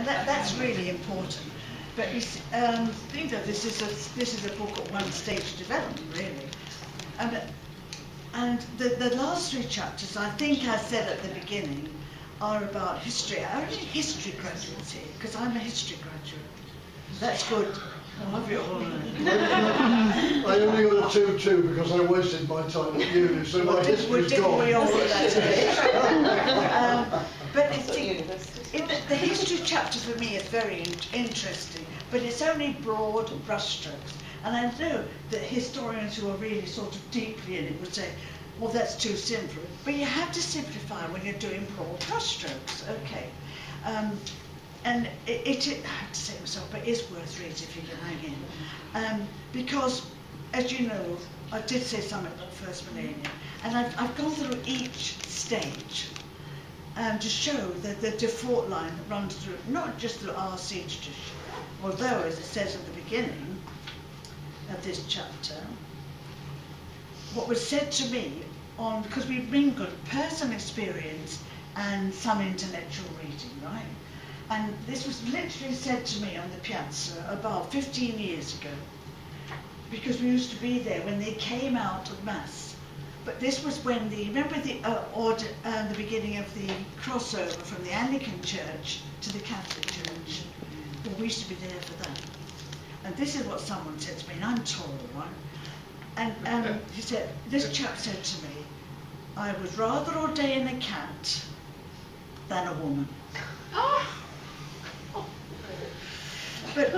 that's really important. But you see, think that this is a book at one stage of development, really. And the last three chapters, I think I said at the beginning, are about history. Only history graduates here, because I'm a history graduate. That's good. I'll have it all. I only got a 2-2 because I wasted my time at uni, so my history's gone. We all do that today. But the history chapter for me is very interesting, but it's only broad brushstrokes. And I know that historians who are really sort of deeply in it would say, well, that's too simple. But you have to simplify when you're doing broad brushstrokes, okay? And I have to say myself, but it is worth reading if you can hang in. Because, as you know, I did say something about the first millennium, and I've gone through each stage to show that the default line that runs through, not just through RC tradition, although, as it says at the beginning of this chapter, what was said to me because we've mingled personal experience and some intellectual reading, right? And this was literally said to me on the piazza about 15 years ago, because we used to be there when they came out of Mass. But this was when remember the beginning of the crossover from the Anglican Church to the Catholic Church? Well, we used to be there for that. And this is what someone said to me, and I'm tall, right? And he said, this chap said to me, I would rather ordain a cat than a woman. But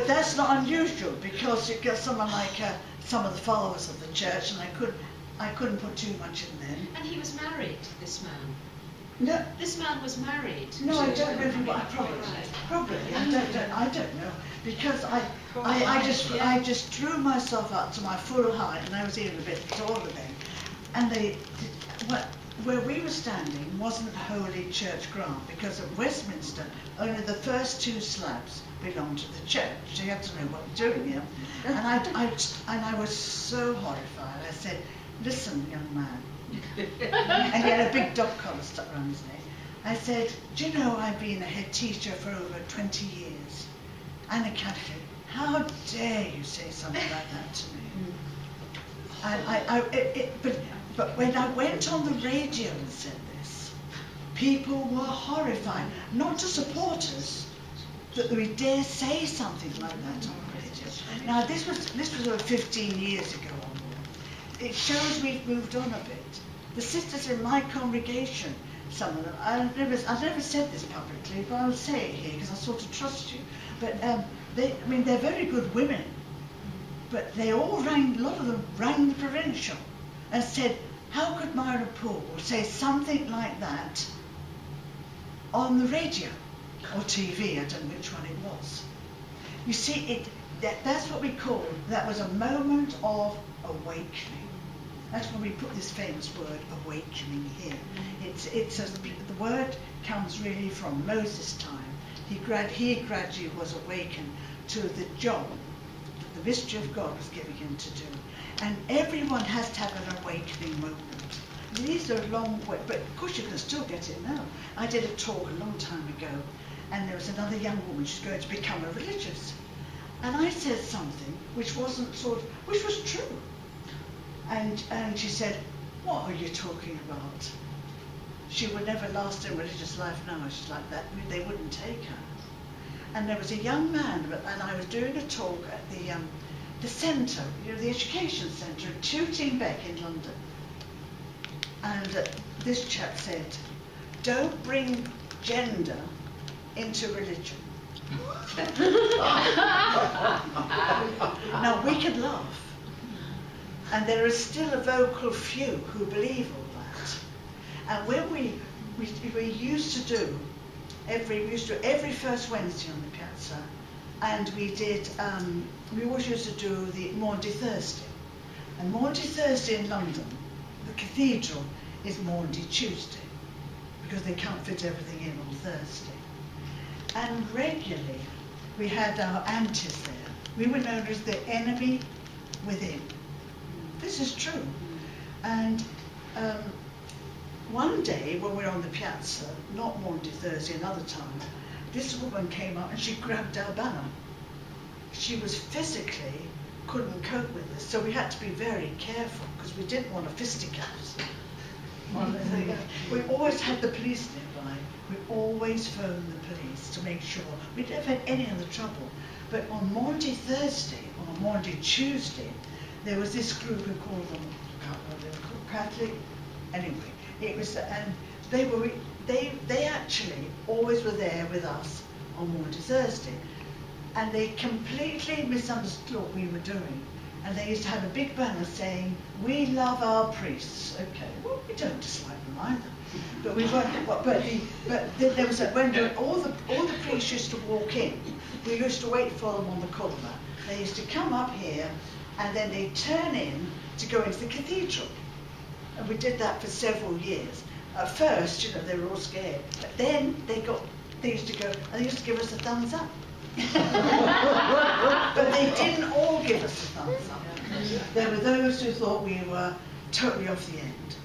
that's not unusual, because you get someone like some of the fathers of the church, and I couldn't put too much in them. And he was married, this man. No, this man was married. No, I don't know if he was. Probably. I don't know, because I just drew myself up to my full height, and I was even a bit taller then. And where we were standing wasn't Holy Church ground, because at Westminster only the first 2 slabs belonged to the church. So you had to know what you're doing here. And I was so horrified. I said, "Listen, young man," and he had a big dog collar stuck around his neck. I said, "Do you know I've been a head teacher for over 20 years and a Catholic? How dare you say something like that to me?" And but when I went on the radio and said this, people were horrified. Not to support us, that we dare say something like that on the radio. Now this was over 15 years ago. It shows we've moved on a bit. The sisters in my congregation, some of them, I've never said this publicly, but I'll say it here because I sort of trust you. But they're very good women. But they all a lot of them rang the provincial and said, how could Myra Poole say something like that on the radio or TV? I don't know which one it was. You see, that's what we call, that was a moment of awakening. That's why we put this famous word, awakening, here. The word comes really from Moses' time. He gradually was awakened to the job that the mystery of God was giving him to do. And everyone has to have an awakening moment. These are long, but of course you can still get it now. I did a talk a long time ago, and there was another young woman, she's going to become a religious. And I said something which was true. And she said, what are you talking about? She would never last in religious life now. She's like that. They wouldn't take her. And there was a young man, and I was doing a talk at the centre, the education centre at Tooting Bec in London. And this chap said, don't bring gender into religion. Now we can laugh. And there is still a vocal few who believe all that. And when we used to do every first Wednesday on the piazza, and we always used to do the Maundy Thursday. And Maundy Thursday in London, the cathedral, is Maundy Tuesday, because they can't fit everything in on Thursday. And regularly, we had our aunties there. We were known as the enemy within. This is true. And one day when we were on the piazza, not Monday, Thursday, another time, this woman came up and she grabbed our banner. She was physically couldn't cope with this, so we had to be very careful because we didn't want a fisticuffs. We always had the police nearby. We always phoned the police to make sure. We never had any other trouble. But on Maundy Thursday or Maundy Tuesday, there was this group who called them, I can't remember, they were called Catholic. Anyway, it was, and they actually always were there with us on Maundy Thursday. And they completely misunderstood what we were doing. And they used to have a big banner saying, "We love our priests." Okay, well, we don't dislike them either. But we weren't. There was when all the priests used to walk in, we used to wait for them on the corner. They used to come up here, and then they'd turn in to go into the cathedral. And we did that for several years. At first, they were all scared, but then they used to go and they used to give us a thumbs up. But they didn't all give us a thumbs up. There were those who thought we were totally off the end.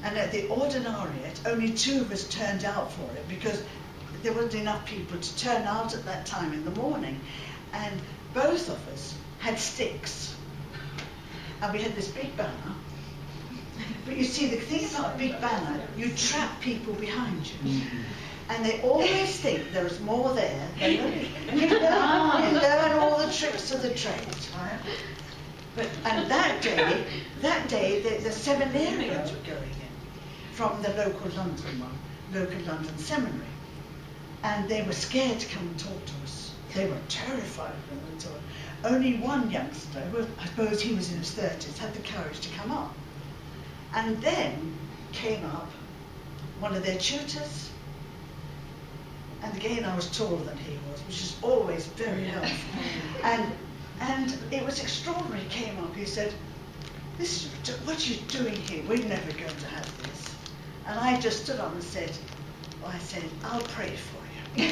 And at the ordinariate, only 2 of us turned out for it because there wasn't enough people to turn out at that time in the morning. And both of us had sticks. And we had this big banner. But you see, the thing about a big banner, you trap people behind you. And they always think there is more there than you learn all the tricks of the trade, right? And that day, the seminarians were going in from the local London seminary, and they were scared to come and talk to us. They were terrified when they talked. Only one youngster, I suppose he was in his 30s, had the courage to come up, and then came up one of their tutors. And again, I was taller than he was, which is always very helpful. And it was extraordinary. He came up, he said, "What are you doing here? We're never going to have this." And I just stood up and said, "I'll pray for you."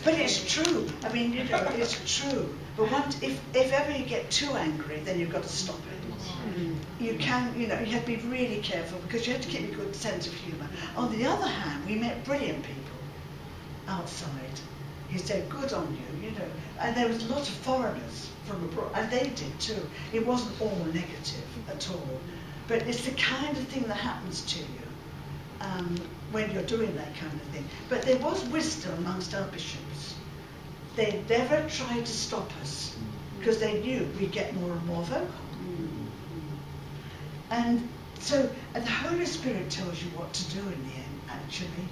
But it's true. I mean, it's true. But if ever you get too angry, then you've got to stop it. You have to be really careful because you have to keep a good sense of humour. On the other hand, we met brilliant people outside. He said, "Good on you," and there was a lot of foreigners from abroad, and they did too. It wasn't all negative at all, but it's the kind of thing that happens to you when you're doing that kind of thing. But there was wisdom amongst our bishops. They never tried to stop us because they knew we'd get more and more vocal. And so the Holy Spirit tells you what to do in the end, actually.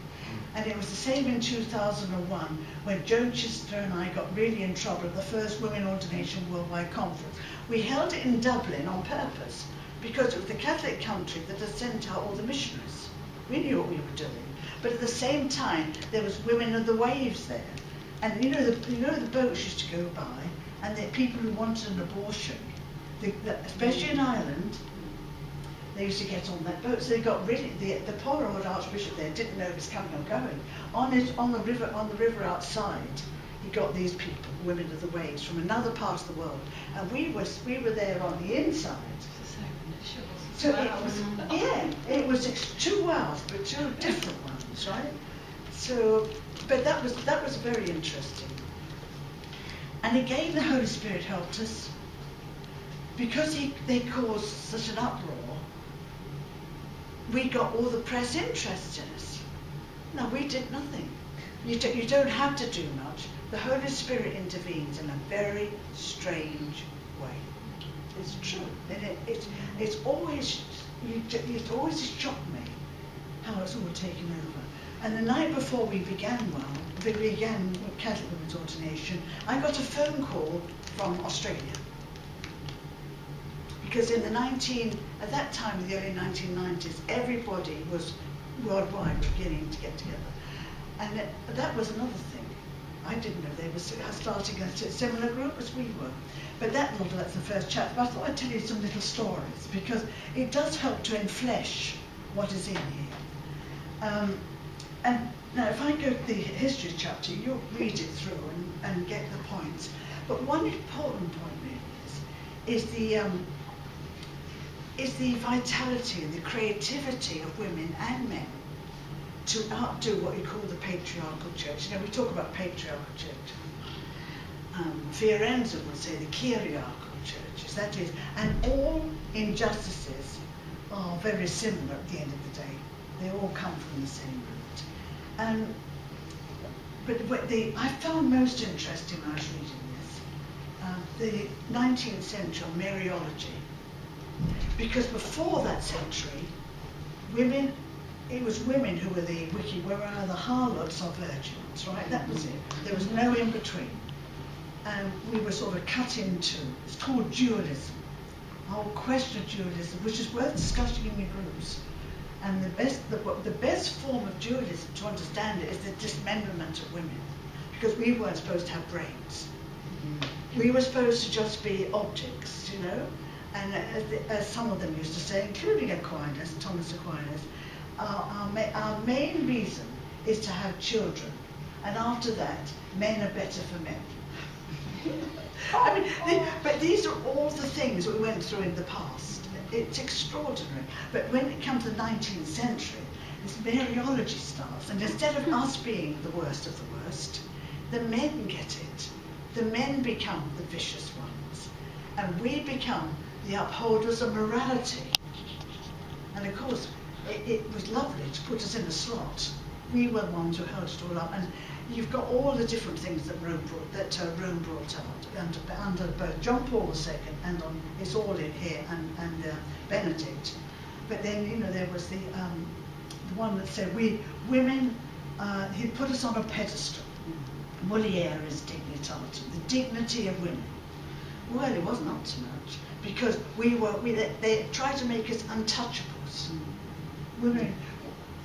And it was the same in 2001 when Joan Chister and I got really in trouble at the first Women Ordination Worldwide Conference. We held it in Dublin on purpose because it was the Catholic country that had sent out all the missionaries. We knew what we were doing. But at the same time, there was Women of the Waves there. And the boats used to go by, and the people who wanted an abortion, especially in Ireland, they used to get on that boat. So they got really, the poor old Archbishop there didn't know it was coming or going. On the river outside, he got these people, Women of the Waves, from another part of the world, and we were there on the inside. So it was 2 hours, but 2 different ones, right? So, but that was very interesting. And again, the Holy Spirit helped us because they caused such an uproar. We got all the press interest in us. No, we did nothing. You don't have to do much. The Holy Spirit intervenes in a very strange way. It's true. And it's always shocked me how it's all taken over. And the night before we began Catholic Women's Ordination, I got a phone call from Australia. Because at that time, in the early 1990s, everybody was worldwide beginning to get together. And that was another thing. I didn't know they were starting a similar group as we were. But that's the first chapter. But I thought I'd tell you some little stories, because it does help to enflesh what is in here. And now, if I go to the history chapter, you'll read it through and get the points. But one important point really is is the vitality and the creativity of women and men to outdo what you call the patriarchal church. You know, we talk about patriarchal church. Fiorenzo would say the kyriarchal churches, that is, and all injustices are very similar at the end of the day. They all come from the same root. But what I found most interesting when I was reading this, the 19th century Mariology, because before that century, women, it was women who were the either harlots or virgins, right? That was it. There was no in between. And we were sort of cut into, it's called dualism, the whole question of dualism, which is worth discussing in your groups. And the best form of dualism, to understand it, is the dismemberment of women, because we weren't supposed to have brains. We were supposed to just be objects, you know. And as some of them used to say, including Aquinas, Thomas Aquinas, our main reason is to have children, and after that, men are better for men. I mean, but these are all the things that we went through in the past. It's extraordinary. But when it comes to the 19th century, this Mariology starts, and instead of us being the worst of the worst, the men get it. The men become the vicious ones, and we become the upholders of morality. And of course, it was lovely to put us in a slot. We were the ones who held it all up, and you've got all the different things that Rome brought out under both John Paul II and it's all in here, and Benedict. But then, you know, there was the one that said women. He put us on a pedestal. Mulieris dignitatem, the dignity of women. Well, it wasn't up to much, because they tried to make us untouchables. Women,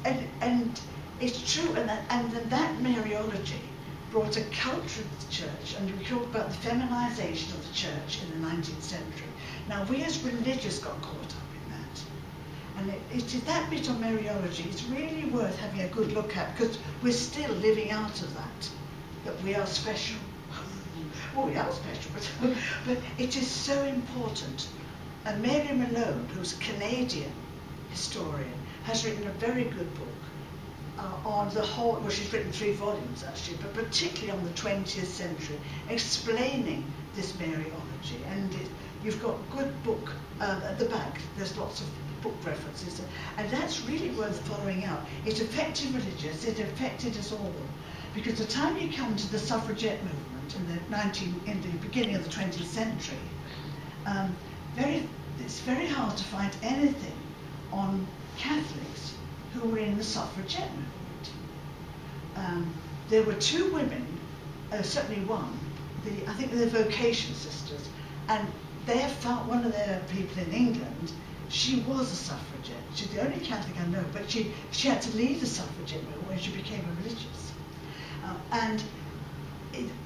and it's true, and that Mariology brought a culture of the church, and we talk about the feminization of the church in the 19th century. Now, we as religious got caught up in that. And it is that bit of Mariology, it's really worth having a good look at, because we're still living out of that we are special. Well, we are special, but it is so important. And Mary Malone, who's a Canadian historian, has written a very good book on the whole, well, she's written 3 volumes actually, but particularly on the 20th century, explaining this Mariology. And you've got a good book at the back, there's lots of book references, and that's really worth following out. It affected religious, it affected us all, because the time you come to the suffragette movement in the beginning of the 20th century, it's very hard to find anything on Catholics who were in the suffragette movement. There were 2 women, certainly one, I think they're vocation sisters, and one of their people in England, she was a suffragette. She's the only Catholic I know, but she had to leave the suffragette movement when she became a religious.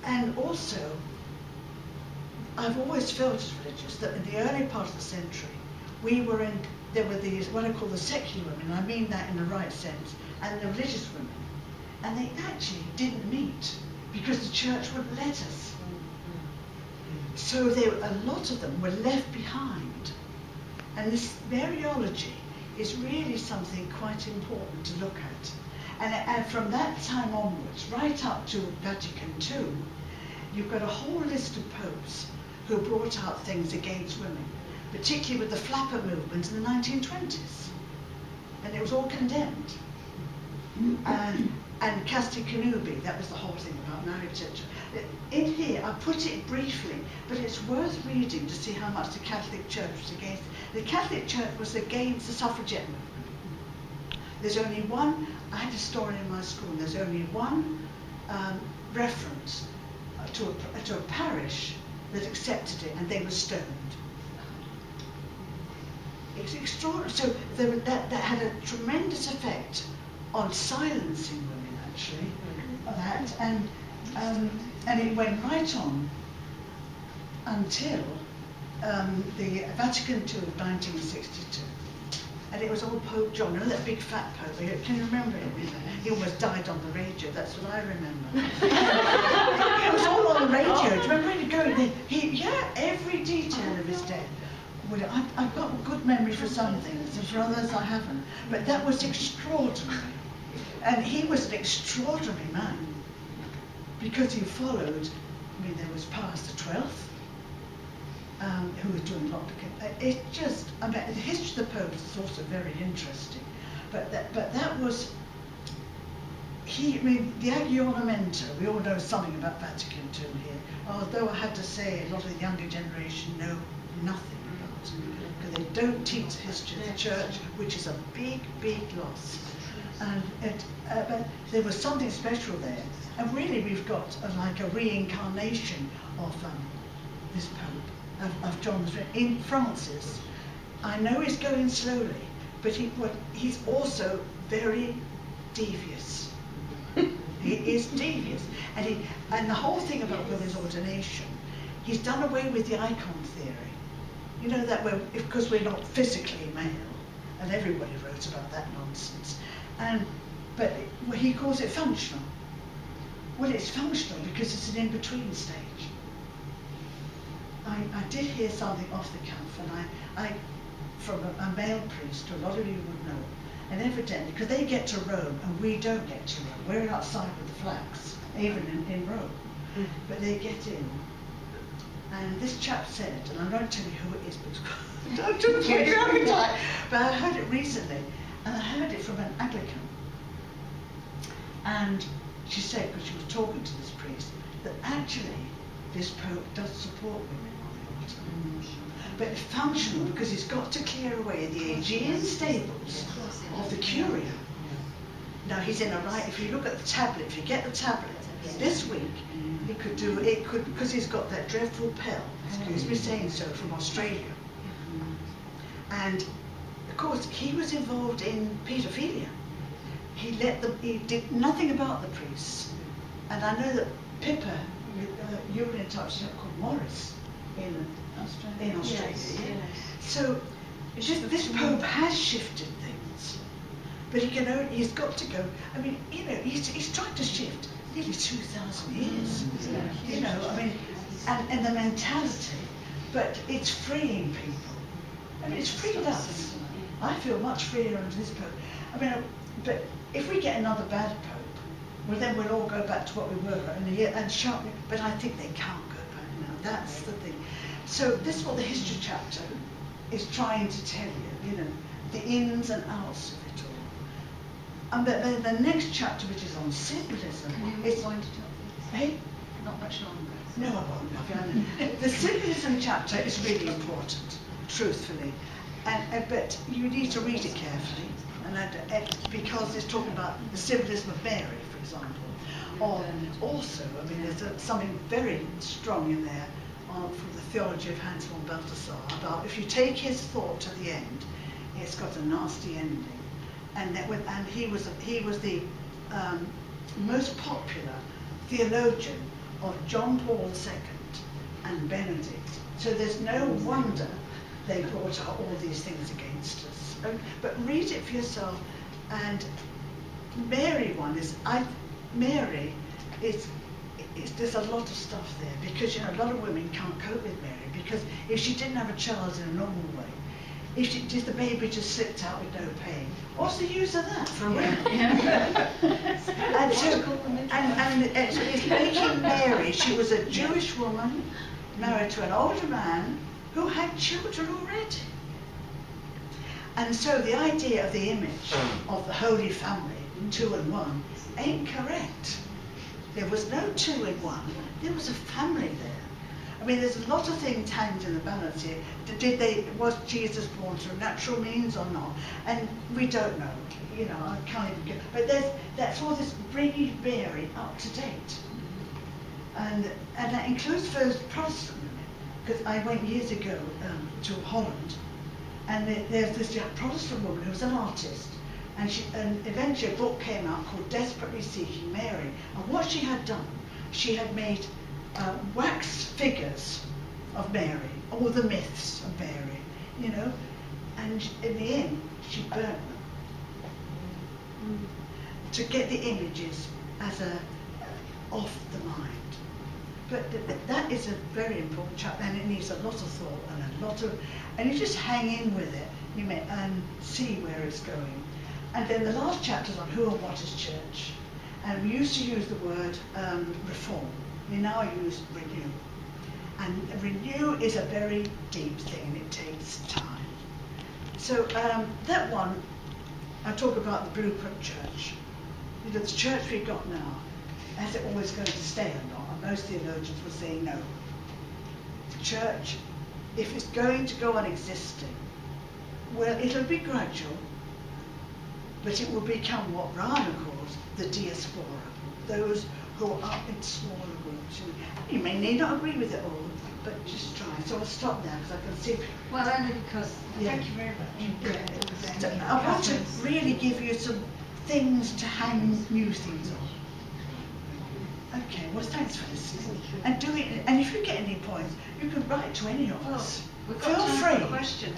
And also, I've always felt as religious that in the early part of the century, there were these, what I call the secular women, and I mean that in the right sense, and the religious women. And they actually didn't meet because the church wouldn't let us. So a lot of them were left behind. And this Mariology is really something quite important to look at. And from that time onwards, right up to Vatican II, you've got a whole list of popes who brought out things against women, particularly with the flapper movement in the 1920s. And it was all condemned. And Casti Connubii, that was the whole thing about marriage, etc. In here, I put it briefly, but it's worth reading to see how much the Catholic Church was against. The Catholic Church was against the suffragette movement. There's only one, I had a story in my school, and there's only one reference to a parish that accepted it, and they were stoned. It's extraordinary. So that had a tremendous effect on silencing women, actually, and it went right on until the Vatican II of 1962. And it was old Pope John, you know that big fat Pope, can you remember him? He almost died on the radio, that's what I remember. It was all on the radio, do you remember him going there? Every detail of his death well, I've got a good memory for some things, and for others I haven't. But that was extraordinary. And he was an extraordinary man, because he followed, I mean, there was Pius XII, who was doing a lot of, it just, I mean, the history of the popes is also very interesting. But that was, I mean, the Aggiornamento, we all know something about Vatican II here, although I have to say a lot of the younger generation know nothing about it, because they don't teach the history of the church, which is a big, big loss. And but there was something special there, and really we've got like a reincarnation of this Pope, of John's in Francis. I know he's going slowly, but he's also very devious. He is devious, and the whole thing about with his ordination, he's done away with the icon theory. You know that because we're not physically male, and everybody wrote about that nonsense. But he calls it functional. Well, it's functional because it's an in-between stage. I did hear something off the cuff, and I from a male priest, who a lot of you would know, and evidently, because they get to Rome and we don't get to Rome. We're outside with the flags, even in Rome. But they get in. And this chap said, and I'm not telling you who it is, but don't get your appetite. But I heard it recently, and I heard it from an Anglican. And she said, because she was talking to this priest, that actually this Pope does support women on the altar. But it's functional because he's got to clear away the Aegean stables of the Curia. Now he's in a right, if you look at the tablet, if you get the tablet, this week, he could do, because he's got that dreadful pill, excuse me saying so, from Australia. And of course, he was involved in paedophilia. He did nothing about the priests. And I know that Pippa, you were in touch with a called Morris in Australia. Yes. So this Pope has shifted things, but he's got to go. I mean, you know, he's tried to shift nearly 2,000 years. You know, I mean, and the mentality, but it's freeing people. I mean, it's freed us. I feel much freer under this Pope. I mean, but if we get another bad Pope, well, then we'll all go back to what we were and sharply. But I think they can't go back now. That's the thing. So this is what the history chapter is trying to tell you. You know, the ins and outs of it all. And then the next chapter, which is on symbolism, is going to tell you. Hey, Not much longer. no, I won't. The symbolism chapter is really important, truthfully, but you need to read it carefully, because it's talking about the symbolism of Mary, for example. Or also, I mean, there's something very strong in there from the theology of Hans von Balthasar about if you take his thought to the end, it's got a nasty ending, and he was the most popular theologian of John Paul II and Benedict. So there's no wonder they brought out all these things against us. But read it for yourself. And Mary Mary is there's a lot of stuff there, because you know a lot of women can't cope with Mary, because if she didn't have a child in a normal way, if the baby just slipped out with no pain, what's the use of that for a woman? And it's making Mary, she was a Jewish woman married to an older man who had children already. And so the idea of the image of the Holy Family, 2 in 1, ain't correct. There was no 2 in 1, there was a family there. I mean, there's a lot of things hanged in the balance here. Was Jesus born through natural means or not? And we don't know. You know, I can't even get. But that's all this bringing Mary up to date, and that includes first Protestant women. Because I went years ago to Holland, and there's this Protestant woman who was an artist, and eventually a book came out called Desperately Seeking Mary. And what she had done, she had made wax figures of Mary, all the myths of Mary, you know, and in the end she burnt them to get the images as off the mind. But that is a very important chapter, and it needs a lot of thought and you just hang in with it, and see where it's going. And then the last chapter is on who and what is church. And we used to use the word reform. We now use renew. And renew is a very deep thing, and it takes time. So that one, I talk about the blueprint church. The church we've got now, is it always going to stay or not? And most theologians will say no. The church, if it's going to go on existing, well, it'll be gradual, but it will become what Ryan calls the diaspora, those who are in smaller groups. You may need not agree with it all, but just try. So I'll stop now because I can see. Well, only because, thank you very much. So I want to really give you some things to hang new things on. Okay, well thanks for listening. And do it, and if you get any points, you can write to any of us. We've got Feel time for free. questions.